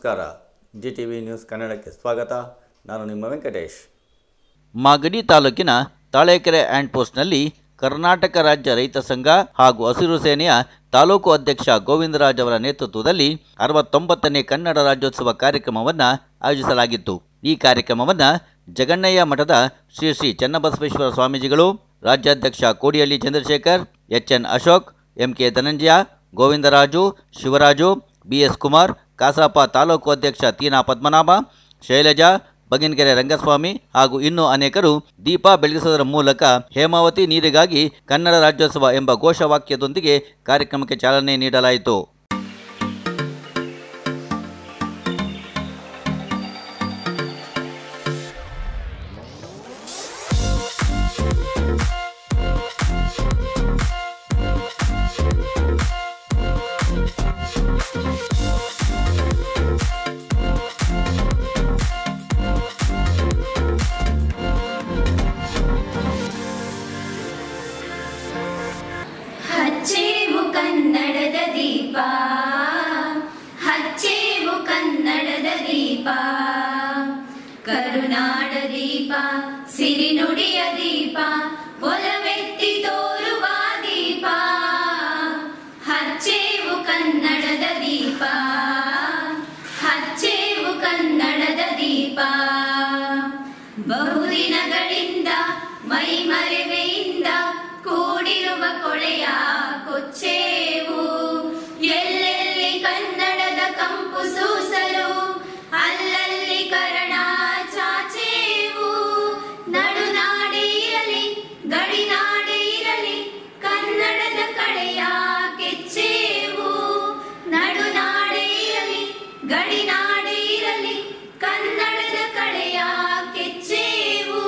ನಮಸ್ಕಾರ. GTV news ಕನ್ನಡಕ್ಕೆ ಸ್ವಾಗತ. ನಾನು ನಿಮ್ಮ ವೆಂಕಟೇಶ್. ಮಾಗಡಿ ತಾಲೂಕಿನ ತಾಳೇಕೆರೆ ಹ್ಯಾಂಡ್ ಪೋಸ್ಟ್ನಲ್ಲಿ ಕರ್ನಾಟಕ ರಾಜ್ಯ ರೈತ ಸಂಘ ಹಾಗೂ ಹಸಿರು ಸೇನೆಯ ತಾಲೂಕು ಅಧ್ಯಕ್ಷ ಗೋವಿಂದರಾಜ್ ಅವರ ನೇತೃತ್ವದಲ್ಲಿ 69ನೇ ಕನ್ನಡ ರಾಜ್ಯೋತ್ಸವ ಕಾರ್ಯಕ್ರಮವನ್ನು ಆಯೋಜಿಸಲಾಗಿತ್ತು. ಈ ಕಾರ್ಯಕ್ರಮವನ್ನು ಜಗಣ್ಣಯ್ಯ ಮಠದ ಶ್ರೀ ಶ್ರೀ ಚನ್ನಬಸವೇಶ್ವರ ಸ್ವಾಮೀಜಿಗಳು, ರಾಜ್ಯಾಧ್ಯಕ್ಷ Kodihalli Chandrashekhar, HN Ashok, MK Dhananjaya, Govindaraju, Shivaraju, BS Kumar, ಕಾಸಾಪ taluk ಅಧ್ಯಕ್ಷ ತೀನಾ ಪದ್ಮನಾಭ, ಶೈಲಜಾ, ಬಗಿನಕೆರೆ ರಂಗಸ್ವಾಮಿ ಹಾಗೂ ಇನ್ನೂ ಅನೇಕರು ದೀಪ ಬೆಳಗಿಸುವುದರ ಮೂಲಕ ಹೇಮಾವತಿ ನೀರಿಗಾಗಿ ಕನ್ನಡ ರಾಜ್ಯೋತ್ಸವ ಎಂಬ ಘೋಷವಾಕ್ಯದೊಂದಿಗೆ ಕಾರ್ಯಕ್ರಮಕ್ಕೆ ಚಾಲನೆ ನೀಡಲಾಯಿತು. ಹಚ್ಚೇವು ಕನ್ನಡದ ದೀಪ, ಹಚ್ಚೇವು ಕನ್ನಡದ ದೀಪ, ಕರುನಾಡ ದೀಪ, ಸಿರಿನುಡಿಯ ದೀಪ, ಒಲವೆತ್ತಿ ತೋರುವ ದೀಪ. ಹಚ್ಚೇವು ಕನ್ನಡದ ದೀಪ, ಹಚ್ಚೇವು ಕನ್ನಡದ ದೀಪ. ಬಹುದಿನಗಳಿಂದ ಮೈಮರೆವೆಯಿಂದ ಕೂಡಿರುವ ಕೊಳೆಯ ಕೊಚ್ಚೇವು, ಎಲ್ಲೆಲ್ಲಿ ಕನ್ನಡದ ಕಂಪು ಸೂಸಲು ಅಲ್ಲಲ್ಲಿ ಕರಣ ಚಾಚೇವು. ನಡುನಾಡೆ ಇರಲಿ ಗಡಿನಾಡೆ ಇರಲಿ ಕನ್ನಡದ ಕಳೆಯ ಕೆಚ್ಚೇವು. ನಡುನಾಡೆ ಇರಲಿ ಗಡಿನಾಡೆ ಇರಲಿ ಕನ್ನಡದ ಕಳೆಯ ಕೆಚ್ಚೇವು.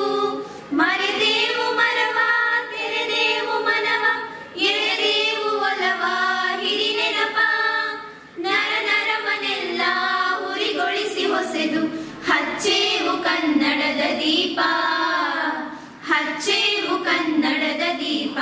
ಮರೆದೇವು ಮರವ, ತೆರೆದೇವು ಮನವ, ಎರೆದೇವು ಒಲವ, ಹಿರಿ ನೆನಪ. ನರ ನರವನೆಲ್ಲ ಉರಿಗೊಳಿಸಿ ಹೊಸೆದು ಹಚ್ಚೇವು ಕನ್ನಡದ ದೀಪ, ಹಚ್ಚೇವು ಕನ್ನಡದ ದೀಪ.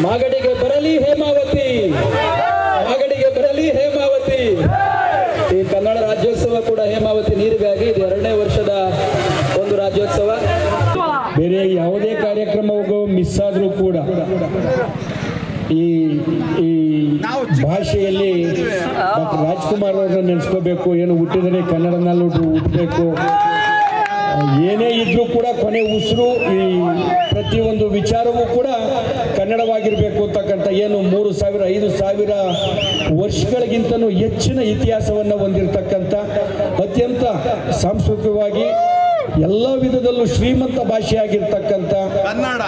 ಮಾಗಡಿಗೆ ಬರಲಿ ಹೇಮಾವತಿ, ಮಾಗಡಿಗೆ ಬರಲಿ ಹೇಮಾವತಿ. ಈ ಕನ್ನಡ ರಾಜ್ಯೋತ್ಸವ ಕೂಡ ಹೇಮಾವತಿ ನೀರಿಗಾಗಿ ಇದು 2ನೇ ವರ್ಷದ ಒಂದು ರಾಜ್ಯೋತ್ಸವ. ಬೇರೆ ಯಾವುದೇ ಕಾರ್ಯಕ್ರಮವು ಮಿಸ್ ಆದರೂ ಕೂಡ ಈ ಭಾಷೆಯಲ್ಲಿ ಡಾಕ್ಟರ್ ರಾಜ್ಕುಮಾರ್ ಅವರನ್ನ ನೆನೆಸ್ಕೋಬೇಕು. ಏನು ಹುಟ್ಟಿದರೆ ಕನ್ನಡನಲ್ಲಿ ಹುಟ್ಟಬೇಕು, ಏನೇ ಇದ್ರೂ ಕೂಡ ಕೊನೆ ಉಸಿರು ಈ ಪ್ರತಿಯೊಂದು ವಿಚಾರವೂ ಕೂಡ ಕನ್ನಡವಾಗಿರಬೇಕು ಅಂತಕ್ಕಂಥ ಏನು 3,000 5,000 ವರ್ಷಗಳಿಗಿಂತಲೂ ಹೆಚ್ಚಿನ ಇತಿಹಾಸವನ್ನು ಹೊಂದಿರತಕ್ಕಂಥ ಅತ್ಯಂತ ಸಾಂಸ್ಕೃತಿಕವಾಗಿ ಎಲ್ಲ ವಿಧದಲ್ಲೂ ಶ್ರೀಮಂತ ಭಾಷೆಯಾಗಿರ್ತಕ್ಕಂಥ ಕನ್ನಡ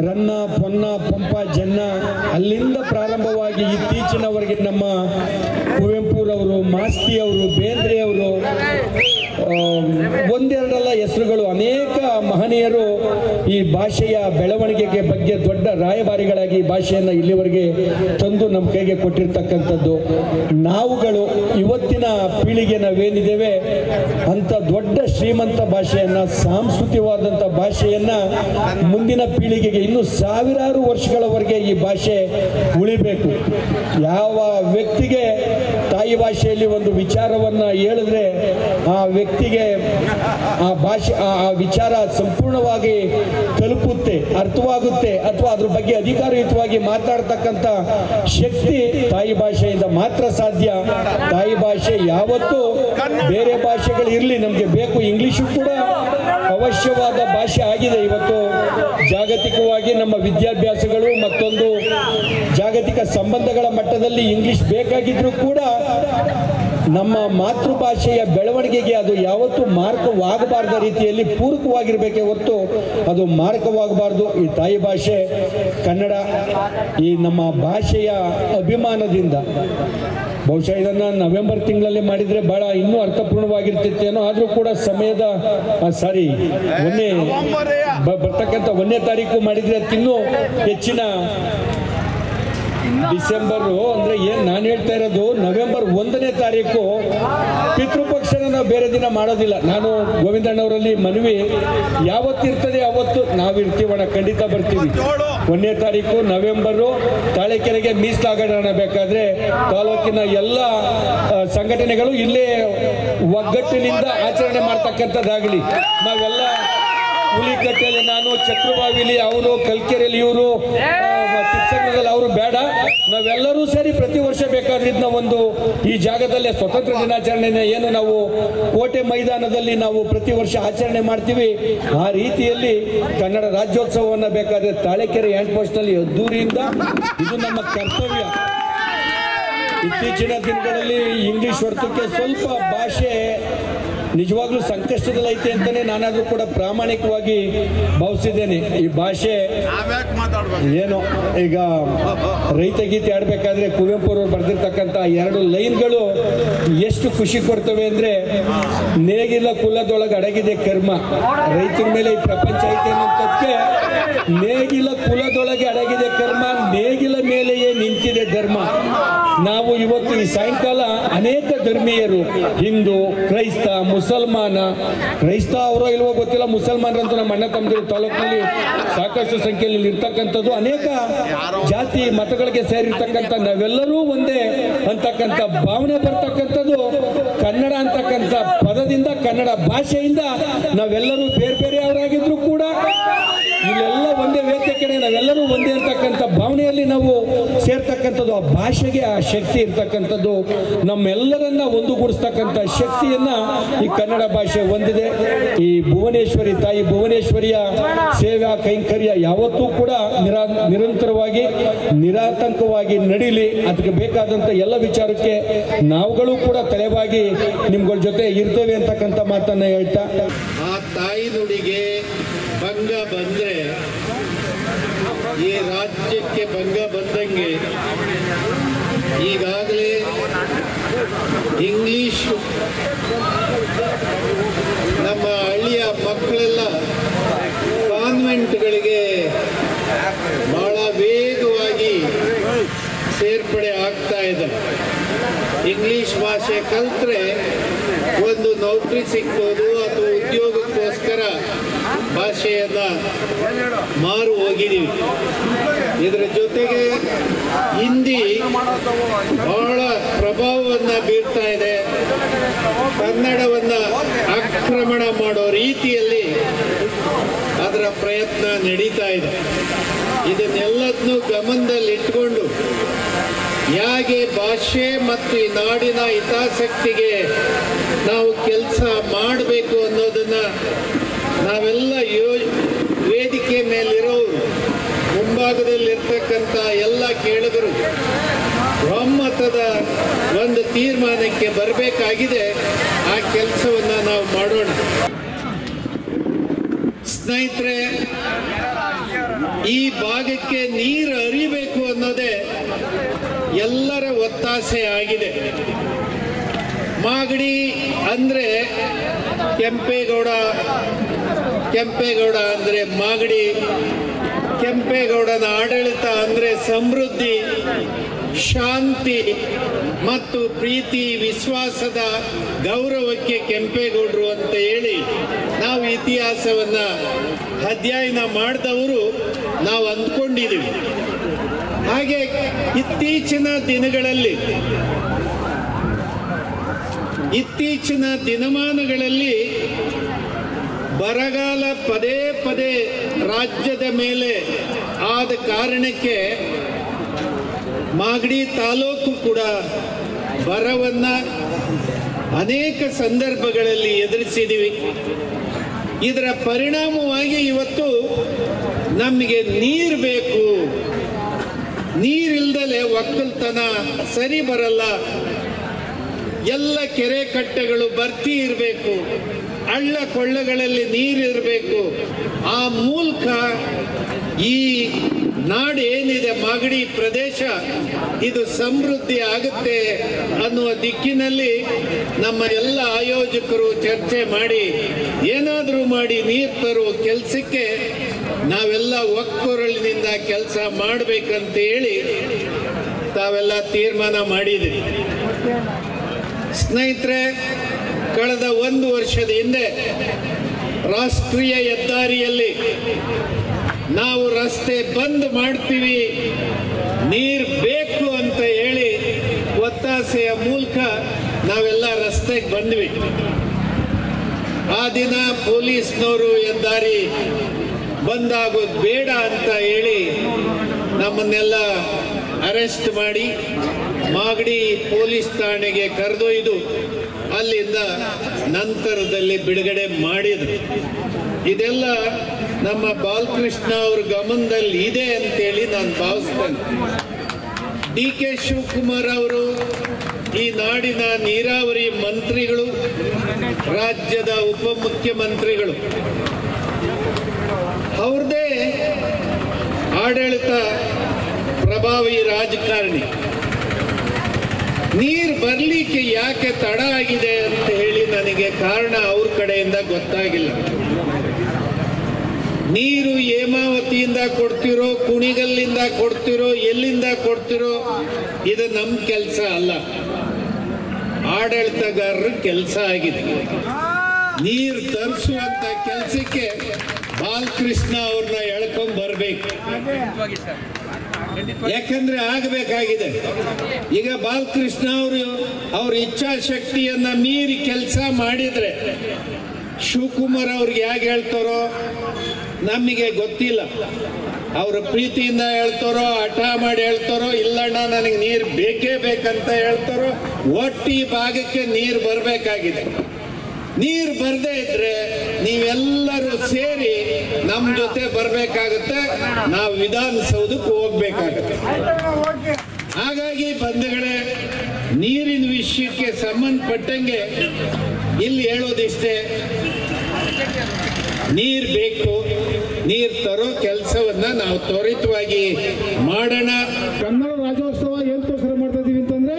ರನ್ನ ಪೊನ್ನ ಪಂಪ ಜನ್ನ ಅಲ್ಲಿಂದ ಪ್ರಾರಂಭವಾಗಿ ಇತ್ತೀಚಿನವರೆಗೆ ನಮ್ಮ ಕುವೆಂಪುರವರು, ಮಾಸ್ತಿಯವರು, ಬೇಂದ್ರೆಯವರು, ಒಂದೆರಡಲ್ಲ ಹೆಸರುಗಳು ಅನೇಕ ಮಹನೀಯರು ಈ ಭಾಷೆಯ ಬೆಳವಣಿಗೆಗೆ ಬಗ್ಗೆ ದೊಡ್ಡ ರಾಯಭಾರಿಗಳಾಗಿ ಈ ಭಾಷೆಯನ್ನು ಇಲ್ಲಿವರೆಗೆ ತಂದು ನಮ್ಮ ಕೈಗೆ ಕೊಟ್ಟಿರ್ತಕ್ಕಂಥದ್ದು. ನಾವುಗಳು ಇವತ್ತಿನ ಪೀಳಿಗೆ ನಾವೇನಿದ್ದೇವೆ ಅಂತ ದೊಡ್ಡ ಶ್ರೀಮಂತ ಭಾಷೆಯನ್ನು, ಸಾಂಸ್ಕೃತಿಕವಾದಂಥ ಭಾಷೆಯನ್ನು ಮುಂದಿನ ಪೀಳಿಗೆಗೆ ಇನ್ನು ಸಾವಿರಾರು ವರ್ಷಗಳವರೆಗೆ ಈ ಭಾಷೆ ಉಳಿಬೇಕು. ಯಾವ ವ್ಯಕ್ತಿಗೆ ತಾಯಿ ಭಾಷೆಯಲ್ಲಿ ಒಂದು ವಿಚಾರವನ್ನು ಹೇಳಿದ್ರೆ ಆ ವ್ಯಕ್ತಿಗೆ ಆ ಭಾಷೆ ಆ ವಿಚಾರ ಸಂಪೂರ್ಣವಾಗಿ ತಲುಪುತ್ತೆ, ಅರ್ಥವಾಗುತ್ತೆ, ಅಥವಾ ಅದ್ರ ಬಗ್ಗೆ ಅಧಿಕಾರಯುತವಾಗಿ ಮಾತಾಡ್ತಕ್ಕಂಥ ಶಕ್ತಿ ತಾಯಿ ಭಾಷೆಯಿಂದ ಮಾತ್ರ ಸಾಧ್ಯ. ತಾಯಿ ಭಾಷೆ ಯಾವತ್ತೂ ಬೇರೆ ಭಾಷೆಗಳು ಇರಲಿ ನಮಗೆ ಬೇಕು, ಇಂಗ್ಲಿಷು ಕೂಡ ಅವಶ್ಯವಾದ ಭಾಷೆ ಆಗಿದೆ. ಇವತ್ತು ಜಾಗತಿಕವಾಗಿ ನಮ್ಮ ವಿದ್ಯಾಭ್ಯಾಸಗಳು ಮತ್ತೊಂದು ಜಾಗತಿಕ ಸಂಬಂಧಗಳ ಮಟ್ಟದಲ್ಲಿ ಇಂಗ್ಲಿಷ್ ಬೇಕಾಗಿದ್ರೂ ಕೂಡ ನಮ್ಮ ಮಾತೃಭಾಷೆಯ ಬೆಳವಣಿಗೆಗೆ ಅದು ಯಾವತ್ತೂ ಮಾರಕವಾಗಬಾರ್ದ ರೀತಿಯಲ್ಲಿ ಪೂರಕವಾಗಿರಬೇಕೇ ಹೊರತು ಅದು ಮಾರಕವಾಗಬಾರ್ದು. ಈ ತಾಯಿ ಭಾಷೆ ಕನ್ನಡ ಈ ನಮ್ಮ ಭಾಷೆಯ ಅಭಿಮಾನದಿಂದ ಬಹುಶಃ ಇದನ್ನು ನವೆಂಬರ್ ತಿಂಗಳಲ್ಲಿ ಮಾಡಿದರೆ ಭಾಳ ಇನ್ನೂ ಅರ್ಥಪೂರ್ಣವಾಗಿರ್ತಿತ್ತೇನೋ. ಆದರೂ ಕೂಡ ಸಮಯದ ಬರ್ತಕ್ಕಂಥ 1ನೇ ತಾರೀಕು ಮಾಡಿದರೆ ಇನ್ನೂ ಹೆಚ್ಚಿನ ಡಿಸೆಂಬರು ಅಂದರೆ ಏನು ನಾನು ಹೇಳ್ತಾ ಇರೋದು ನವೆಂಬರ್ 1ನೇ ತಾರೀಕು ಪಿತೃಪಕ್ಷನ ನಾವು ಬೇರೆ ದಿನ ಮಾಡೋದಿಲ್ಲ. ನಾನು ಗೋವಿಂದಣ್ಣವರಲ್ಲಿ ಮನವಿ ಯಾವತ್ತಿರ್ತದೆ ಅವತ್ತು ನಾವು ಇರ್ತೀವಣ್ಣ, ಖಂಡಿತ ಬರ್ತೀವಿ. 1ನೇ ತಾರೀಕು ನವೆಂಬರು ತಾಳೆಕೆರೆಗೆ ಮೀಸಲಾಗೋಣ. ಬೇಕಾದ್ರೆ ತಾಲೂಕಿನ ಎಲ್ಲ ಸಂಘಟನೆಗಳು ಇಲ್ಲೇ ಒಗ್ಗಟ್ಟಿನಿಂದ ಆಚರಣೆ ಮಾಡ್ತಕ್ಕಂಥದ್ದಾಗಲಿ. ನಾವೆಲ್ಲ ಹುಲಿಕಟ್ಟೆಯಲ್ಲಿ ನಾನು, ಚಕ್ರಬಾವಿಲಿ ಅವರು, ಕಲ್ಕೆರೆಯಲ್ಲಿ ಇವರು, ತಿಪ್ಪಸಂದ್ರದಲ್ಲಿ ಅವರು ಬೇಡ, ನಾವೆಲ್ಲರೂ ಸೇರಿ ಪ್ರತಿ ವರ್ಷ ಬೇಕಾದ್ರೆ ಇದನ್ನ ಒಂದು ಈ ಜಾಗದಲ್ಲೇ ಸ್ವತಂತ್ರ ದಿನಾಚರಣೆನ ಏನು ನಾವು ಕೋಟೆ ಮೈದಾನದಲ್ಲಿ ನಾವು ಪ್ರತಿ ವರ್ಷ ಆಚರಣೆ ಮಾಡ್ತೀವಿ, ಆ ರೀತಿಯಲ್ಲಿ ಕನ್ನಡ ರಾಜ್ಯೋತ್ಸವವನ್ನು ಬೇಕಾದ್ರೆ ತಾಳೆಕೆರೆ ಹ್ಯಾಂಡ್ ಪೋಸ್ಟ್ನಲ್ಲಿ ಅದ್ದೂರಿಯಿಂದ ಇದು ನಮ್ಮ ಕರ್ತವ್ಯ. ಇತ್ತೀಚಿನ ದಿನಗಳಲ್ಲಿ ಇಂಗ್ಲಿಷ್ ಹೊರತಕ್ಕೆ ಸ್ವಲ್ಪ ಭಾಷೆ ನಿಜವಾಗ್ಲೂ ಸಂಕಷ್ಟದಲ್ಲೈತೆ ಅಂತಾನೆ ನಾನಾದ್ರೂ ಕೂಡ ಪ್ರಾಮಾಣಿಕವಾಗಿ ಭಾವಿಸಿದ್ದೇನೆ. ಈ ಭಾಷೆ ಏನೋ ಈಗ ರೈತ ಗೀತೆ ಆಡ್ಬೇಕಾದ್ರೆ ಕುವೆಂಪು ಅವರು ಬರೆದಿರ್ತಕ್ಕಂಥ 2 ಲೈನ್ಗಳು ಎಷ್ಟು ಖುಷಿ ಕೊಡ್ತವೆ ಅಂದ್ರೆ, ನೇಗಿಲ ಕುಲದೊಳಗೆ ಅಡಗಿದೆ ಕರ್ಮ, ರೈತರ ಮೇಲೆ ಈ ಪ್ರಪಂಚ ಐತೆ ಅನ್ನೋದಕ್ಕೆ ನೇಗಿಲ ಕುಲದೊಳಗೆ ಅಡಗಿದೆ ಕರ್ಮ, ನೇಗಿಲ ಮೇಲೆಯೇ ನಿಂತಿದೆ ಧರ್ಮ. ನಾವು ಇವತ್ತು ಈ ಸಾಯಂಕಾಲ ಅನೇಕ ಧರ್ಮೀಯರು, ಹಿಂದೂ, ಕ್ರೈಸ್ತ, ಮುಸಲ್ಮಾನ, ಕ್ರೈಸ್ತ ಅವರೋ ಇಲ್ವೋ ಗೊತ್ತಿಲ್ಲ, ಮುಸಲ್ಮಾನರಂತೂ ನಮ್ಮ ಅಣ್ಣ ತಮ್ಮದಿರು ತಾಲೂಕಿನಲ್ಲಿ ಸಾಕಷ್ಟು ಸಂಖ್ಯೆಯಲ್ಲಿ ಇರ್ತಕ್ಕಂಥದ್ದು, ಅನೇಕ ಜಾತಿ ಮತಗಳಿಗೆ ಸೇರಿರ್ತಕ್ಕಂಥ ನಾವೆಲ್ಲರೂ ಒಂದೇ ಅಂತಕ್ಕಂಥ ಭಾವನೆ ಬರ್ತಕ್ಕಂಥದ್ದು ಕನ್ನಡ ಅಂತಕ್ಕಂಥ ಪದದಿಂದ, ಕನ್ನಡ ಭಾಷೆಯಿಂದ. ನಾವೆಲ್ಲರೂ ಬೇರೆ ಬೇರೆಯವರಾಗಿದ್ರು ಕೂಡ ಇಲ್ಲೆಲ್ಲ ಒಂದೇ ವೇದಿಕೆ ಕಡೆ ನಾವೆಲ್ಲರೂ ಒಂದೇ ಅಂತಕ್ಕಂಥ ಭಾವನೆಯಲ್ಲಿ ನಾವು ಸೇರ್ತಕ್ಕಂಥದ್ದು. ಆ ಭಾಷೆಗೆ ಆ ಶಕ್ತಿ ಇರ್ತಕ್ಕಂಥದ್ದು, ನಮ್ಮೆಲ್ಲರನ್ನ ಒಂದುಗೂಡಿಸ್ತಕ್ಕಂಥ ಶಕ್ತಿಯನ್ನ ಈ ಕನ್ನಡ ಭಾಷೆ ಹೊಂದಿದೆ. ಈ ಭುವನೇಶ್ವರಿ ತಾಯಿ ಭುವನೇಶ್ವರಿಯ ಸೇವಾ ಕೈಂಕರ್ಯ ಯಾವತ್ತೂ ಕೂಡ ನಿರಂತರವಾಗಿ ನಿರಾತಂಕವಾಗಿ ನಡೀಲಿ. ಅದಕ್ಕೆ ಬೇಕಾದಂಥ ಎಲ್ಲ ವಿಚಾರಕ್ಕೆ ನಾವುಗಳು ಕೂಡ ತಲೆಬಾಗಿ ನಿಮ್ಗಳ ಜೊತೆ ಇರ್ತೇವೆ ಅಂತಕ್ಕಂಥ ಮಾತನ್ನ ಹೇಳ್ತಾ, ಆ ತಾಯಿ ನುಡಿಗೆ ಭಂಗ ಬಂದ್ರೆ ಈ ರಾಜ್ಯಕ್ಕೆ ಭಂಗ ಬಂದಂಗೆ. ಈಗಾಗಲೇ ಇಂಗ್ಲಿಷ್ ನಮ್ಮ ಹಳ್ಳಿಯ ಮಕ್ಕಳೆಲ್ಲ ಕಾನ್ವೆಂಟ್ಗಳಿಗೆ ಬಹಳ ವೇಗವಾಗಿ ಸೇರ್ಪಡೆ ಆಗ್ತಾ ಇದೆ. ಇಂಗ್ಲಿಷ್ ಭಾಷೆ ಕಲ್ತ್ರೆ ಒಂದು ನೌಕರಿ ಸಿಗ್ಬೋದು ಅಥವಾ ಉದ್ಯೋಗಕ್ಕೋಸ್ಕರ ಭಾಷೆಯನ್ನ ಮಾರು ಹೋಗಿದ್ದೀವಿ. ಇದರ ಜೊತೆಗೆ ಹಿಂದಿ ಬಹಳ ಪ್ರಭಾವವನ್ನು ಬೀರ್ತಾ ಇದೆ. ಕನ್ನಡವನ್ನು ಆಕ್ರಮಣ ಮಾಡೋ ರೀತಿಯಲ್ಲಿ ಅದರ ಪ್ರಯತ್ನ ನಡೀತಾ ಇದೆ. ಇದನ್ನೆಲ್ಲದನ್ನೂ ಗಮನದಲ್ಲಿಟ್ಟುಕೊಂಡು ಹೇಗೆ ಭಾಷೆ ಮತ್ತು ಈ ನಾಡಿನ ಹಿತಾಸಕ್ತಿಗೆ ನಾವು ಕೆಲಸ ಮಾಡಬೇಕು ಅನ್ನೋದನ್ನ ತೀರ್ಮಾನಕ್ಕೆ ಬರಬೇಕಾಗಿದೆ. ಆ ಕೆಲಸವನ್ನು ನಾವು ಮಾಡೋಣ. ಸ್ನೇಹಿತರೆ, ಈ ಭಾಗಕ್ಕೆ ನೀರು ಹರಿಬೇಕು ಅನ್ನೋದೇ ಎಲ್ಲರ ಒತ್ತಾಸೆ ಆಗಿದೆ. ಮಾಗಡಿ ಅಂದರೆ ಕೆಂಪೇಗೌಡ ಅಂದರೆ ಮಾಗಡಿ, ಕೆಂಪೇಗೌಡನ ಆಡಳಿತ ಅಂದರೆ ಸಮೃದ್ಧಿ, ಶಾಂತಿ ಮತ್ತು ಪ್ರೀತಿ, ವಿಶ್ವಾಸದ ಗೌರವಕ್ಕೆ ಕೆಂಪೇಗೌಡರು ಅಂತ ಹೇಳಿ ನಾವು ಇತಿಹಾಸವನ್ನ ಅಧ್ಯಯನ ಮಾಡಿದವರು ನಾವು ಅಂದ್ಕೊಂಡಿದ್ದೀವಿ. ಹಾಗೆ ಇತ್ತೀಚಿನ ದಿನಮಾನಗಳಲ್ಲಿ ಬರಗಾಲ ಪದೇ ಪದೇ ರಾಜ್ಯದ ಮೇಲೆ ಆದ ಕಾರಣಕ್ಕೆ ಮಾಗಡಿ ತಾಲೂಕು ಕೂಡ ಬರವನ್ನ ಅನೇಕ ಸಂದರ್ಭಗಳಲ್ಲಿ ಎದುರಿಸಿದ್ದೀವಿ. ಇದರ ಪರಿಣಾಮವಾಗಿ ಇವತ್ತು ನಮಗೆ ನೀರು ಬೇಕು, ನೀರಿಲ್ದಲೆ ಒಕ್ಕಲ್ತನ ಸರಿ ಬರಲ್ಲ, ಎಲ್ಲ ಕೆರೆ ಕಟ್ಟೆಗಳು ಭರ್ತಿ ಇರಬೇಕು, ಹಳ್ಳ ಕೊಳ್ಳಗಳಲ್ಲಿ ನೀರಿರಬೇಕು. ಆ ಮೂಲಕ ಈ ನಾಡು ಏನಿದೆ ಮಾಗಡಿ ಪ್ರದೇಶ ಇದು ಸಮೃದ್ಧಿ ಆಗುತ್ತೆ ಅನ್ನುವ ದಿಕ್ಕಿನಲ್ಲಿ ನಮ್ಮ ಎಲ್ಲ ಆಯೋಜಕರು ಚರ್ಚೆ ಮಾಡಿ ಏನಾದರೂ ಮಾಡಿ ನೀರು ತರುವ ಕೆಲಸಕ್ಕೆ ನಾವೆಲ್ಲ ಒಕ್ಕೊರಳಿನಿಂದ ಕೆಲಸ ಮಾಡಬೇಕಂತ ಹೇಳಿ ತಾವೆಲ್ಲ ತೀರ್ಮಾನ ಮಾಡಿದ್ರಿ. ಸ್ನೇಹಿತರೆ, ಕಳೆದ 1 ವರ್ಷದ ಹಿಂದೆ ರಾಷ್ಟ್ರೀಯ ಹೆದ್ದಾರಿಯಲ್ಲಿ ನಾವು ರಸ್ತೆ ಬಂದ್ ಮಾಡ್ತೀವಿ, ನೀರು ಬೇಕು ಅಂತ ಹೇಳಿ ಒತ್ತಾಸೆಯ ಮೂಲಕ ನಾವೆಲ್ಲ ರಸ್ತೆಗೆ ಬಂದ್ವಿ. ಆ ದಿನ ಪೊಲೀಸ್ನವರು ಹೆದ್ದಾರಿ ಬಂದಾಗೋದು ಬೇಡ ಅಂತ ಹೇಳಿ ನಮ್ಮನ್ನೆಲ್ಲ ಅರೆಸ್ಟ್ ಮಾಡಿ ಮಾಗಡಿ ಪೊಲೀಸ್ ಠಾಣೆಗೆ ಕರೆದೊಯ್ದು ಅಲ್ಲಿಂದ ನಂತರದಲ್ಲಿ ಬಿಡುಗಡೆ ಮಾಡಿದ್ರು. ಇದೆಲ್ಲ ನಮ್ಮ ಬಾಲಕೃಷ್ಣ ಅವ್ರ ಗಮನದಲ್ಲಿ ಇದೆ ಅಂತೇಳಿ ನಾನು ಭಾವಿಸ್ತೇನೆ. DK ಶಿವಕುಮಾರ್ ಅವರು ಈ ನಾಡಿನ ನೀರಾವರಿ ಮಂತ್ರಿಗಳು, ರಾಜ್ಯದ ಉಪಮುಖ್ಯಮಂತ್ರಿಗಳು, ಅವ್ರದ್ದೇ ಆಡಳಿತ ಪ್ರಭಾವಿ ರಾಜಕಾರಣಿ. ನೀರು ಬರಲಿಕ್ಕೆ ಯಾಕೆ ತಡ ಆಗಿದೆ ಅಂತ ಹೇಳಿ ನನಗೆ ಕಾರಣ ಅವ್ರ ಕಡೆಯಿಂದ ಗೊತ್ತಾಗಿಲ್ಲ. ನೀರು ಹೇಮಾವತಿಯಿಂದ ಕೊಡ್ತಿರೋ, ಕುಣಿಗಲ್ಲಿಂದ ಕೊಡ್ತಿರೋ, ಎಲ್ಲಿಂದ ಕೊಡ್ತಿರೋ, ಇದು ನಮ್ಮ ಕೆಲಸ ಅಲ್ಲ, ಆಡಳಿತಗಾರರ ಕೆಲಸ ಆಗಿದೆ. ನೀರು ತರಿಸುವಂತ ಕೆಲಸಕ್ಕೆ ಬಾಲಕೃಷ್ಣ ಅವ್ರನ್ನ ಎಳ್ಕೊಂಡ್ ಬರ್ಬೇಕು. ಯಾಕಂದ್ರೆ ಆಗಬೇಕಾಗಿದೆ. ಈಗ ಬಾಲಕೃಷ್ಣ ಅವ್ರ ಇಚ್ಛಾಶಕ್ತಿಯನ್ನ ಮೀರಿ ಕೆಲಸ ಮಾಡಿದ್ರೆ ಶಿವಕುಮಾರ್ ಅವ್ರಿಗೆ ಹೇಗೆ ಹೇಳ್ತಾರೋ ನಮಗೆ ಗೊತ್ತಿಲ್ಲ. ಅವರು ಪ್ರೀತಿಯಿಂದ ಹೇಳ್ತಾರೋ, ಹಠ ಮಾಡಿ ಹೇಳ್ತಾರೋ, ಇಲ್ಲಣ್ಣ ನನಗೆ ನೀರು ಬೇಕೇ ಬೇಕಂತ ಹೇಳ್ತಾರೋ, ಒಟ್ಟು ಈ ಭಾಗಕ್ಕೆ ನೀರು ಬರಬೇಕಾಗಿದೆ. ನೀರು ಬರದೇ ಇದ್ರೆ ನೀವೆಲ್ಲರೂ ಸೇರಿ ನಮ್ಮ ಜೊತೆ ಬರಬೇಕಾಗುತ್ತೆ, ನಾವು ವಿಧಾನಸೌಧಕ್ಕೆ ಹೋಗ್ಬೇಕಾಗತ್ತೆ. ಹಾಗಾಗಿ ಬಂಧುಗಳೇ, ನೀರಿನ ವಿಷಯಕ್ಕೆ ಸಂಬಂಧಪಟ್ಟಂಗೆ ಇಲ್ಲಿ ಹೇಳೋದಿಷ್ಟೇ, ನೀರು ಬೇಕು, ನೀರು ತರೋ ಕೆಲಸವನ್ನ ನಾವು ತ್ವರಿತವಾಗಿ ಮಾಡೋಣ. ಕನ್ನಡ ರಾಜ್ಯೋತ್ಸವ ಏನಕ್ಕೋಸ್ಕರ ಮಾಡ್ತಾ ಇದೀವಿ ಅಂತಂದ್ರೆ,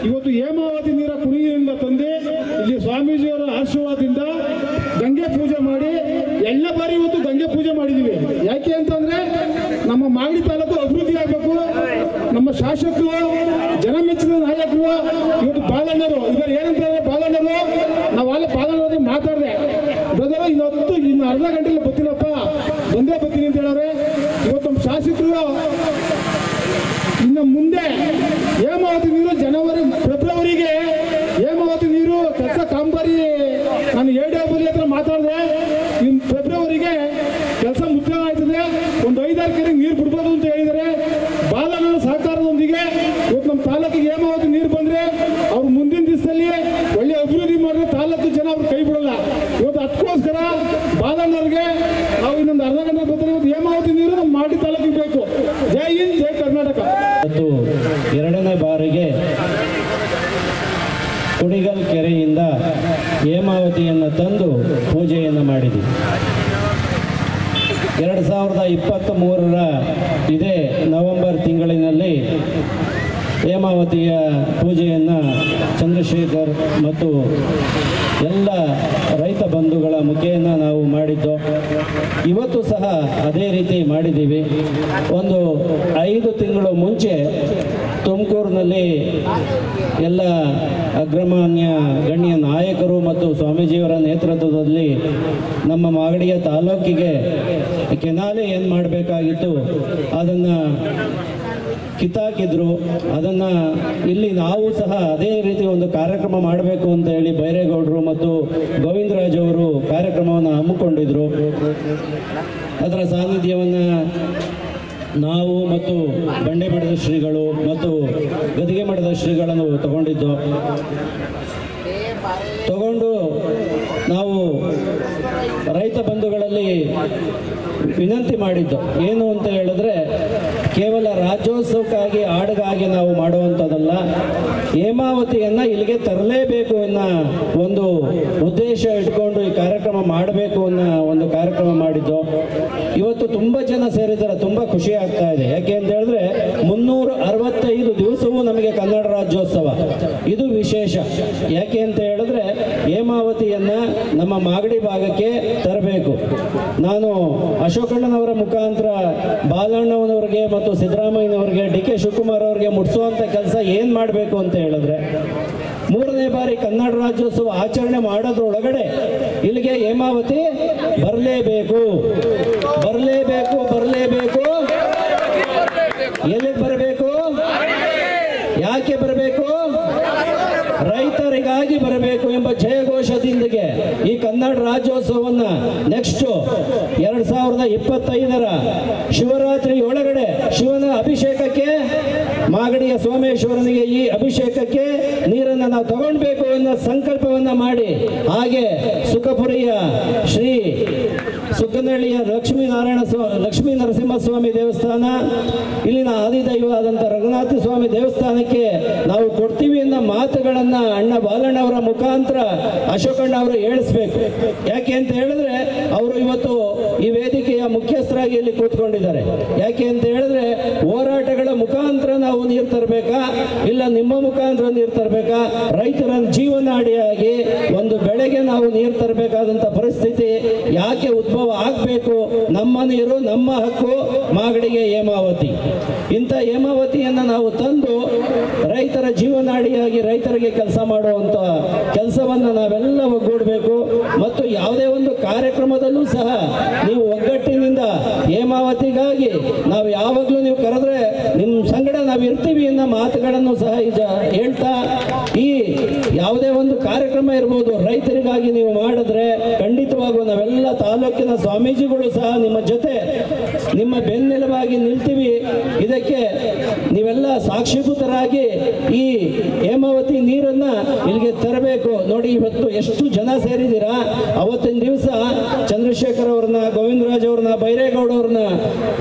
ಇವತ್ತು ಹೇಮಾವತಿ ನೀರ ಕುಣಿಯಿಂದ ತಂದೆ ಇಲ್ಲಿ ಸ್ವಾಮೀಜಿಯವರ ಆಶೀರ್ವಾದದಿಂದ ಗಂಗೆ ಪೂಜೆ ಮಾಡಿ ಎಲ್ಲ ಬಾರಿ ಇವತ್ತು ಗಂಗೆ ಪೂಜೆ ಮಾಡಿದೀವಿ. ಯಾಕೆ ಅಂತಂದ್ರೆ ನಮ್ಮ ಮಾಗಡಿ ತಾಲೂಕು ಅಭಿವೃದ್ಧಿ ಆಗಬೇಕು. ನಮ್ಮ ಶಾಸಕರು, ಜನಮೆಚ್ಚಿನ ನಾಯಕರು ಇವತ್ತು ಬಾಲಣ್ಣರು ಇದ್ದಾರೆ. ಏನಂತಾರೆ ಬಾಲಣ್ಣರು, ನಾವು ಅಲ್ಲಿ ಬಾಲಣ್ಣರು ಮಾತಾಡಿದೆ, ಬ್ರದರ್ ಇನ್ನು ಅರ್ಧ ಗಂಟೆಲಿ ಬರ್ತೀನಪ್ಪ, ಬಂದೇ ಬರ್ತೀನಿ ಅಂತ ಹೇಳೋರೆ. ಇವತ್ತು ನಮ್ಮ ಶಾಸಕರು ಇನ್ನು ಮುಂದೆ ಹೇಮಾವತಿ ನೀರು ಫೆಬ್ರವರಿಗೆ ಹೇಮಾವತಿ ನೀರು ಕೆಲಸ ಕಾಮಗಾರಿ ನಾನು ADO ಹತ್ರ ಮಾತಾಡಿದೆ. ಇನ್ನು ಫೆಬ್ರವರಿಗೆ ಕೆಲಸ ಮುಕ್ತಾಯ ಆಯ್ತದೆ, ಒಂದು 5-6 ಕೆರೆ ನೀರು ಬಿಡ್ಬೋದು ಅಂತ ಹೇಳಿದರೆ, ಬಾಲಣ್ಣನ ಸಹಕಾರದೊಂದಿಗೆ ಇವತ್ತು ನಮ್ಮ ತಾಲೂಕಿಗೆ ಹೇಮಾವತಿ ನೀರು ಬಂದ್ರೆ ಅವ್ರು ಮುಂದಿನ ದಿವಸದಲ್ಲಿ ಒಳ್ಳೆ ಅಭಿವೃದ್ಧಿ ಮಾಡಿದ್ರೆ ತಾಲೂಕು ಜನ ಅವ್ರು ಕೈ ಬಿಡಲ್ಲ. ಇವತ್ತು ಅದಕ್ಕೋಸ್ಕರ ಬಾಲಣ್ಣವ್ರಿಗೆ ನಾವು ಇನ್ನೊಂದು ಅರ್ಧ ಗಂಟೆ ಬರ್ತಾರೆ. ಇವತ್ತು ಹೇಮಾವತಿ ನೀರು ನಮ್ಮ ಮಾಗಡಿ ತಾಲೂಕಿಗೆ ಬೇಕು. ಜೈ ಹಿಂದ್, ಜೈ ಕರ್ನಾಟಕ. ಇವತ್ತು 2ನೇ ಬಾರಿಗೆ ಹೇಮಾವತಿಯನ್ನು ತಂದು ಪೂಜೆಯನ್ನು ಮಾಡಿದ್ದೀವಿ. 2023 ಇದೇ ನವೆಂಬರ್ ತಿಂಗಳಿನಲ್ಲಿ ಹೇಮಾವತಿಯ ಪೂಜೆಯನ್ನು ಚಂದ್ರಶೇಖರ್ ಮತ್ತು ಎಲ್ಲ ರೈತ ಬಂಧುಗಳ ಮುಖೇನ ನಾವು ಮಾಡಿದ್ದು. ಇವತ್ತು ಸಹ ಅದೇ ರೀತಿ ಮಾಡಿದ್ದೀವಿ. ಒಂದು 5 ತಿಂಗಳು ಮುಂಚೆ ತುಮಕೂರಿನಲ್ಲಿ ಎಲ್ಲ ಅಗ್ರಮಾನ್ಯ ಗಣ್ಯ ನಾಯಕರು ಮತ್ತು ಸ್ವಾಮೀಜಿಯವರ ನೇತೃತ್ವದಲ್ಲಿ ನಮ್ಮ ಮಾಗಡಿಯ ತಾಲೂಕಿಗೆ ಕೆನಾಲೆ ಏನು ಮಾಡಬೇಕಾಗಿತ್ತು ಅದನ್ನು ಕಿತ್ತಾಕಿದ್ರು. ಅದನ್ನು ಇಲ್ಲಿ ನಾವು ಸಹ ಅದೇ ರೀತಿ ಒಂದು ಕಾರ್ಯಕ್ರಮ ಮಾಡಬೇಕು ಅಂತ ಹೇಳಿ ಬೈರೇಗೌಡರು ಮತ್ತು ಗೋವಿಂದರಾಜ್ ಅವರು ಕಾರ್ಯಕ್ರಮವನ್ನು ಹಮ್ಮಿಕೊಂಡಿದ್ರು. ಅದರ ಸಾನ್ನಿಧ್ಯವನ್ನು ನಾವು ಮತ್ತು ಬಂಡೆ ಮಠದ ಶ್ರೀಗಳು ಮತ್ತು ಗದಿಗೆ ಮಠದ ಶ್ರೀಗಳನ್ನು ತಗೊಂಡು ನಾವು ರೈತ ಬಂಧುಗಳಲ್ಲಿ ವಿನಂತಿ ಮಾಡಿದ್ದು ಏನು ಅಂತ ಹೇಳಿದ್ರೆ, ಕೇವಲ ರಾಜ್ಯೋತ್ಸವಕ್ಕಾಗಿ ಹಾಡಿಗಾಗಿ ನಾವು ಮಾಡುವಂಥದ್ದಲ್ಲ, ಹೇಮಾವತಿಯನ್ನು ಇಲ್ಲಿಗೆ ತರಲೇಬೇಕು ಅನ್ನೋ ಒಂದು ಉದ್ದೇಶ ಇಟ್ಕೊಂಡು ಈ ಕಾರ್ಯಕ್ರಮ ಮಾಡಬೇಕು ಅನ್ನೋ ಒಂದು ಕಾರ್ಯಕ್ರಮ ಮಾಡಿದ್ದು. ಇವತ್ತು ತುಂಬ ಜನ ಸೇರಿದ್ದಾರೆ, ತುಂಬ ಖುಷಿ ಆಗ್ತಾ ಇದೆ. ಯಾಕೆ ಅಂತ ಹೇಳಿದ್ರೆ 365 ದಿವಸವೂ ನಮಗೆ ಕನ್ನಡ ರಾಜ್ಯೋತ್ಸವ, ಇದು ವಿಶೇಷ. ಯಾಕೆ ಅಂತ ಹೇಳಿದ್ರೆ ಹೇಮಾವತಿಯನ್ನು ನಮ್ಮ ಮಾಗಡಿ ಭಾಗಕ್ಕೆ ತರಬೇಕು. ನಾನು ಅಶೋಕಣ್ಣನವರ ಮುಖಾಂತರ ಬಾಲಣ್ಣನವರಿಗೆ ಮತ್ತು ಸಿದ್ದರಾಮಯ್ಯನವರಿಗೆ ಡಿ.ಕೆ. ಶಿವಕುಮಾರ್ ಅವರಿಗೆ ಮುಟ್ಟಿಸುವಂಥ ಕೆಲಸ ಏನು ಮಾಡಬೇಕು ಅಂತ ಹೇಳಿದ್ರೆ, 3ನೇ ಬಾರಿ ಕನ್ನಡ ರಾಜ್ಯೋತ್ಸವ ಆಚರಣೆ ಮಾಡೋದ್ರೊಳಗಡೆ ಇಲ್ಲಿಗೆ ಹೇಮಾವತಿ ಬರಲೇಬೇಕು. ಎಲ್ಲಿಗೆ ಬರಬೇಕು? ಯಾಕೆ ಬರಬೇಕು? ರೈತರಿಗಾಗಿ ಬರಬೇಕು ಎಂಬ ಜಯಘೋಷದೊಂದಿಗೆ ಈ ಕನ್ನಡ ರಾಜ್ಯೋತ್ಸವವನ್ನು ನೆಕ್ಸ್ಟ್ 2025 ಶಿವರಾತ್ರಿ ಒಳಗಡೆ ಶಿವನ ಅಭಿಷೇಕಕ್ಕೆ, ಮಾಗಡಿಯ ಸೋಮೇಶ್ವರನಿಗೆ ಈ ಅಭಿಷೇಕಕ್ಕೆ ನೀರನ್ನು ನಾವು ತಗೊಳ್ಬೇಕು ಅನ್ನೋ ಸಂಕಲ್ಪವನ್ನು ಮಾಡಿ, ಹಾಗೆ ಸುಖಪುರಿಯ ಶ್ರೀ ಸುಕ್ಕನಹಳ್ಳಿಯ ಲಕ್ಷ್ಮೀ ನರಸಿಂಹಸ್ವಾಮಿ ದೇವಸ್ಥಾನ, ಇಲ್ಲಿನ ಆದಿದೈವವಾದಂಥ ರಘುನಾಥ ಸ್ವಾಮಿ ದೇವಸ್ಥಾನಕ್ಕೆ ನಾವು ಕೊಡ್ತೀವಿ ಅನ್ನೋ ಮಾತುಗಳನ್ನು ಅಣ್ಣ ಬಾಲಣ್ಣವರ ಮುಖಾಂತರ ಅಶೋಕಣ್ಣ ಅವರು ಹೇಳಿಸ್ಬೇಕು. ಯಾಕೆ ಅಂತ ಹೇಳಿದ್ರೆ ಅವರು ಇವತ್ತು ಈ ವೇದಿಕೆಯ ಮುಖ್ಯಸ್ಥರಾಗಿ ಇಲ್ಲಿ ಕೂತ್ಕೊಂಡಿದ್ದಾರೆ. ಯಾಕೆ ಅಂತ ಹೇಳಿದ್ರೆ ಹೋರಾಟಗಳ ಮುಖಾಂತರ ನಾವು ನೀರು ತರಬೇಕಾ, ಇಲ್ಲ ನಿಮ್ಮ ಮುಖಾಂತರ ನೀರು ತರಬೇಕಾ? ರೈತರ ಜೀವನಾಡಿಯಾಗಿ ಒಂದು ಬೆಳೆಗೆ ನಾವು ನೀರು ತರಬೇಕಾದಂಥ ಪರಿಸ್ಥಿತಿ ಯಾಕೆ ಉದ್ಭವ ಆಗಬೇಕು? ನಮ್ಮ ನೀರು ನಮ್ಮ ಹಕ್ಕು, ಮಾಗಡಿಗೆ ಹೇಮಾವತಿ. ಇಂಥ ಹೇಮಾವತಿಯನ್ನು ನಾವು ತಂದು ರೈತರ ಜೀವನಾಡಿಯಾಗಿ ರೈತರಿಗೆ ಕೆಲಸ ಮಾಡುವಂಥ ಕೆಲಸವನ್ನು ನಾವೆಲ್ಲ ಒಗ್ಗೂಡಬೇಕು. ಮತ್ತು ಯಾವುದೇ ಒಂದು ಕಾರ್ಯಕ್ರಮದಲ್ಲೂ ಸಹ ನೀವು ಒಗ್ಗಟ್ಟಿನಿಂದ ಹೇಮಾವತಿಗಾಗಿ ನಾವು ಯಾವಾಗಲೂ ನೀವು ಕರೆದ್ರೆ ನಿಮ್ಮ ಸಂಗಡ ನಾವು ಇರ್ತೀವಿ ಅನ್ನೋ ಮಾತುಗಳನ್ನು ಸಹ ಈಗ ಹೇಳ್ತಾ, ಈ ಯಾವುದೇ ಒಂದು ಕಾರ್ಯಕ್ರಮ ಇರ್ಬೋದು ರೈತರಿಗಾಗಿ ನೀವು ಮಾಡಿದ್ರೆ ಖಂಡಿತವಾಗೂ ನಾವೆಲ್ಲ ತಾಲೂಕಿನ ಸ್ವಾಮೀಜಿಗಳು ಸಹ ನಿಮ್ಮ ಜೊತೆ, ನಿಮ್ಮ ಬೆನ್ನೆಲುಬಾಗಿ ನಿಲ್ತೀವಿ. ಇದಕ್ಕೆ ನೀವೆಲ್ಲ ಸಾಕ್ಷೀಭೂತರಾಗಿ ಈ ಹೇಮಾವತಿ ನೀರನ್ನ ಇಲ್ಲಿಗೆ ತರಬೇಕು. ನೋಡಿ ಇವತ್ತು ಎಷ್ಟು ಜನ ಸೇರಿದ್ದೀರಾ. ಅವತ್ತಿನ ದಿವಸ ಚಂದ್ರಶೇಖರ್ ಅವ್ರನ್ನ, ಗೋವಿಂದರಾಜ್ ಅವ್ರನ್ನ, ಬೈರೇಗೌಡ ಅವ್ರನ್ನ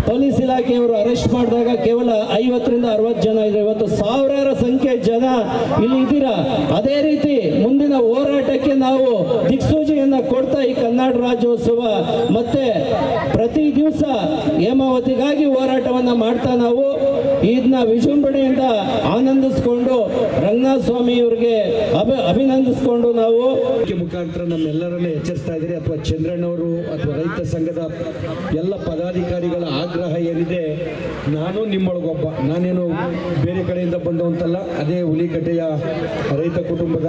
ಪೊಲೀಸ್ ಇಲಾಖೆಯವರು ಅರೆಸ್ಟ್ ಮಾಡಿದಾಗ ಕೇವಲ 50 ರಿಂದ 60 ಜನ ಇದ್ರು. ಇವತ್ತು ಸಾವಿರಾರು ಸಂಖ್ಯೆ ಜನ ಇಲ್ಲಿ ಇದ್ದೀರಾ. ಅದೇ ರೀತಿ ಮುಂದಿನ ಹೋರಾಟಕ್ಕೆ ನಾವು ದಿಕ್ಸೂಚಿಯನ್ನು ಕೊಡ್ತಾ ಈ ಕನ್ನಡ ರಾಜ್ಯೋತ್ಸವ ಮತ್ತೆ ಪ್ರತಿ ದಿವಸ ಹೇಮಾವತಿಗಾಗಿ ಹೋರಾಟವನ್ನು ಮಾಡ್ತಾ ನಾವು ಇದನ್ನ ವಿಜೃಂಭಣೆಯಿಂದ ಆನಂದಿಸಿಕೊಂಡು ರಂಗನಾಥ ಸ್ವಾಮಿ ಅವರಿಗೆ ಅಭಿನಂದಿಸಿಕೊಂಡು ನಾವು ಮುಖಾಂತರ ನಮ್ಮೆಲ್ಲರನ್ನೇ ಎಚ್ಚರಿಸ್ತಾ ಇದ್ದೀರಿ. ಅಥವಾ ಚಂದ್ರಣ್ಣವರು ಅಥವಾ ರೈತ ಸಂಘದ ಎಲ್ಲ ಪದಾಧಿಕಾರಿಗಳ ಆಗ್ರಹ ಏನಿದೆ, ನಾನು ನಿಮ್ಮೊಳಗೊಬ್ಬ, ನಾನೇನು ಬೇರೆ ಕಡೆಯಿಂದ ಬಂದವಂತಲ್ಲ, ಅದೇ ಹುಲಿಕಟ್ಟೆಯ ರೈತ ಕುಟುಂಬದ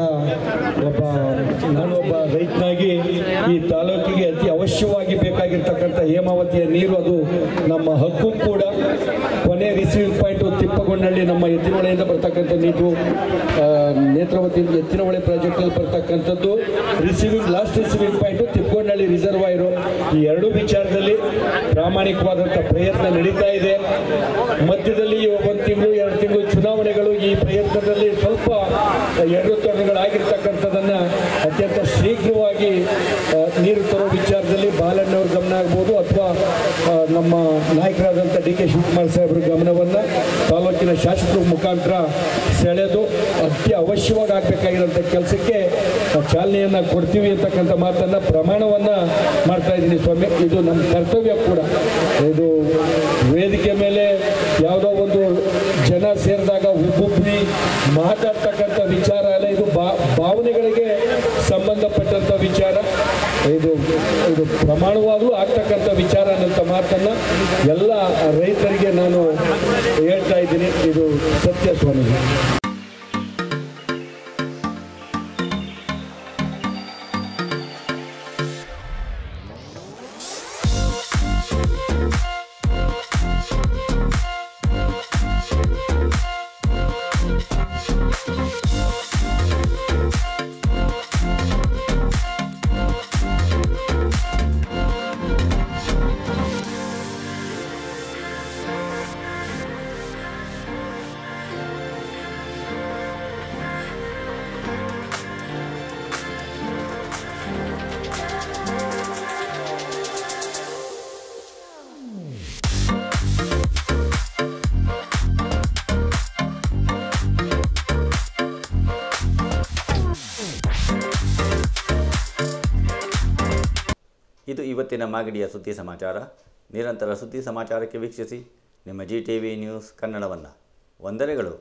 ನಾನೊಬ್ಬ ರೈತನಾಗಿ ಈ ತಾಲೂಕಿಗೆ ಅತಿ ಅವಶ್ಯವಾಗಿ ಬೇಕಾಗಿರ್ತಕ್ಕಂಥ ಹೇಮಾವತಿಯ ನೀರು ಅದು ನಮ್ಮ ಹಕ್ಕು ಕೂಡ. ಕೊನೆ ರಿಸೀವಿಂಗ್ ಪಾಯಿಂಟ್ ತಿಪ್ಪಗೊಂಡಳ್ಳಿ ನಮ್ಮ ಎತ್ತಿನಹೊಳೆಯಿಂದ ಬರ್ತಕ್ಕಂಥ ನೀರು, ನೇತ್ರಾವತಿಯಿಂದ ಎತ್ತಿನಹೊಳೆ ಪ್ರಾಜೆಕ್ಟಲ್ಲಿ ಬರ್ತಕ್ಕಂಥದ್ದು ಲಾಸ್ಟ್ ರಿಸೀವಿಂಗ್ ಪಾಯಿಂಟ್ ತಿಪ್ಪಗೊಂಡಳ್ಳಿ ರಿಸರ್ವಾಯರು. ಈ ಎರಡೂ ವಿಚಾರದಲ್ಲಿ ಪ್ರಾಮಾಣಿಕವಾದಂಥ ಪ್ರಯತ್ನ ನಡೀತಾ ಇದೆ. ಮಧ್ಯದಲ್ಲಿ 1 ತಿಂಗಳು 2 ತಿಂಗಳು ಚುನಾವಣೆಗಳು, ಈ ಪ್ರಯತ್ನದಲ್ಲಿ ಸ್ವಲ್ಪ ಎಡರುತೊಡರುಗಳಾಗಿರ್ತಕ್ಕಂಥದ್ದನ್ನು ಅತ್ಯಂತ ಶೀಘ್ರವಾಗಿ ನೀರು ತರೋ ವಿಚಾರದಲ್ಲಿ ಬಾಲಣ್ಣವ್ರ ಗಮನ, ಆಗ್ಬೋದು ಅಥವಾ ನಮ್ಮ ನಾಯಕರಾದಂಥ ಡಿ.ಕೆ. ಶಿವಕುಮಾರ್ ಸಾಹೇಬ್ರ ಗಮನವನ್ನು ತಾಲೂಕಿನ ಶಾಸಕರ ಮುಖಾಂತರ ಸೆಳೆದು ಅತಿ ಅವಶ್ಯವಾಗಿ ಆಗಬೇಕಾಗಿರೋಂಥ ಕೆಲಸಕ್ಕೆ ಚಾಲನೆಯನ್ನು ಕೊಡ್ತೀವಿ ಅಂತಕ್ಕಂಥ ಮಾತನ್ನು ಪ್ರಮಾಣವನ್ನು ಮಾಡ್ತಾ ಇದ್ದೀನಿ ಸ್ವಾಮಿ. ಇದು ನಮ್ಮ ಕರ್ತವ್ಯ ಕೂಡ. ಇದು ವೇದಿಕೆ ಮೇಲೆ ಯಾವುದೋ ಒಂದು ಜನ ಸೇರಿದಾಗ ಒಬ್ಬೊಬ್ಬರಿ ಮಾತಾಡ್ತಕ್ಕಂಥ ವಿಚಾರ ಅಲ್ಲ, ಇದು ಭಾವನೆಗಳಿಗೆ ಸಂಬಂಧಪಟ್ಟಂಥ ವಿಚಾರ. ಇದು ಪ್ರಮಾಣವಾಗಲೂ ಆಗ್ತಕ್ಕಂಥ ವಿಚಾರ ಅನ್ನೋಂಥ ಮಾತನ್ನು ಎಲ್ಲ ರೈತರಿಗೆ ನಾನು ಹೇಳ್ತಾ ಇದ್ದೀನಿ. ಇದು ಸತ್ಯ ಸ್ವಾಮಿ. ಇದು ಇವತ್ತಿನ ಮಾಗಡಿಯ ಸುದ್ದಿ ಸಮಾಚಾರ. ನಿರಂತರ ಸುದ್ದಿ ಸಮಾಚಾರಕ್ಕೆ ವೀಕ್ಷಿಸಿ ನಿಮ್ಮ GTV ನ್ಯೂಸ್ ಕನ್ನಡವನ್ನು. ವಂದನೆಗಳು.